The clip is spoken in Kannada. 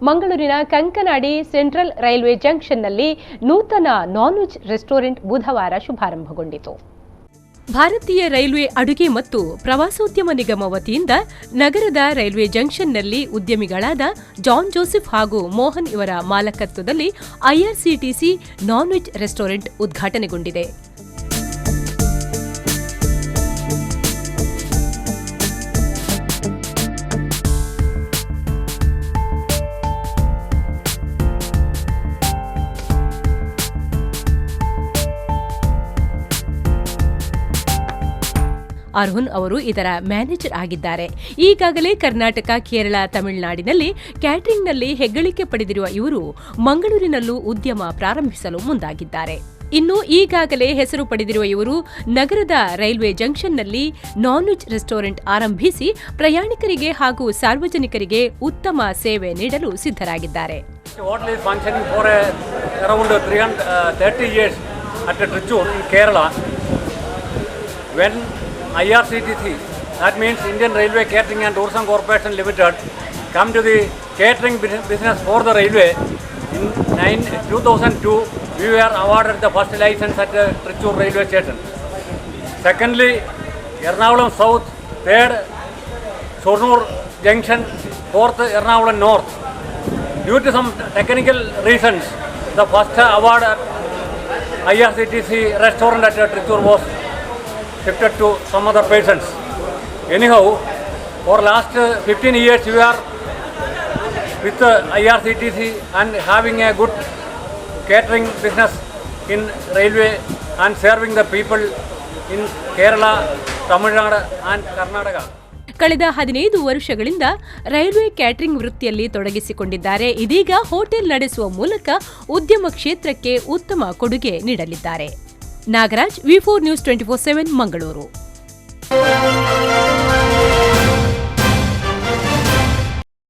ಮಂಗಳೂರಿನ ಕಂಕನಾಡಿ ಸೆಂಟ್ರಲ್ ರೈಲ್ವೆ ಜಂಕ್ಷನ್ನಲ್ಲಿ ನೂತನ ನಾನ್ ವೆಜ್ ರೆಸ್ಟೋರೆಂಟ್ ಬುಧವಾರ ಶುಭಾರಂಭಗೊಂಡಿತು. ಭಾರತೀಯ ರೈಲ್ವೆ ಅಡುಗೆ ಮತ್ತು ಪ್ರವಾಸೋದ್ಯಮ ನಿಗಮ ವತಿಯಿಂದ ನಗರದ ರೈಲ್ವೆ ಜಂಕ್ಷನ್ನಲ್ಲಿ ಉದ್ಯಮಿಗಳಾದ ಜಾನ್ ಜೋಸೆಫ್ ಹಾಗೂ ಮೋಹನ್ ಇವರ ಮಾಲಕತ್ವದಲ್ಲಿ ಐಆರ್ಸಿಟಿಸಿ ನಾನ್ ವೆಜ್ ರೆಸ್ಟೋರೆಂಟ್ ಉದ್ಘಾಟನೆಗೊಂಡಿದೆ. ಅರುಣ್ ಅವರು ಇದರ ಮ್ಯಾನೇಜರ್ ಆಗಿದ್ದಾರೆ. ಈಗಾಗಲೇ ಕರ್ನಾಟಕ, ಕೇರಳ, ತಮಿಳುನಾಡಿನಲ್ಲಿ ಕ್ಯಾಟರಿಂಗ್ನಲ್ಲಿ ಹೆಗ್ಗಳಿಕೆ ಪಡೆದಿರುವ ಇವರು ಮಂಗಳೂರಿನಲ್ಲೂ ಉದ್ಯಮ ಪ್ರಾರಂಭಿಸಲು ಮುಂದಾಗಿದ್ದಾರೆ. ಇನ್ನು ಈಗಾಗಲೇ ಹೆಸರು ಪಡೆದಿರುವ ಇವರು ನಗರದ ರೈಲ್ವೆ ಜಂಕ್ಷನ್ನಲ್ಲಿ ನಾನ್ ವೆಜ್ ರೆಸ್ಟೋರೆಂಟ್ ಆರಂಭಿಸಿ ಪ್ರಯಾಣಿಕರಿಗೆ ಹಾಗೂ ಸಾರ್ವಜನಿಕರಿಗೆ ಉತ್ತಮ ಸೇವೆ ನೀಡಲು ಸಿದ್ಧರಾಗಿದ್ದಾರೆ. IRCTC, that means Indian Railway Catering and Tourism Corporation Limited, come to the catering business for the railway. In 2002, we were awarded the first license at the Tricur railway station. Secondly, Ernakulam South, third, Shornur Junction, fourth, Ernakulam North. Due to some technical reasons, the first award at IRCTC restaurant at Tricur was shifted to some other persons. Anyhow, for last 15 years we are with IRCTC and having a good catering business in railway and serving the people in Kerala, Tamil Nadu and Karnataka. ಕಳೆದ 15 ವರ್ಷಗಳಿಂದ ರೈಲ್ವೆ ಕ್ಯಾಟರಿಂಗ್ ವೃತ್ತಿಯಲ್ಲಿ ತೊಡಗಿಸಿಕೊಂಡಿದ್ದಾರೆ. ಇದೀಗ ಹೋಟೆಲ್ ನಡೆಸುವ ಮೂಲಕ ಉದ್ಯಮ ಕ್ಷೇತ್ರಕ್ಕೆ ಉತ್ತಮ ಕೊಡುಗೆ ನೀಡಲಿದ್ದಾರೆ. ನಾಗರಾಜ್, ವಿ4 ನ್ಯೂಸ್ 24/7 ಮಂಗಳೂರು.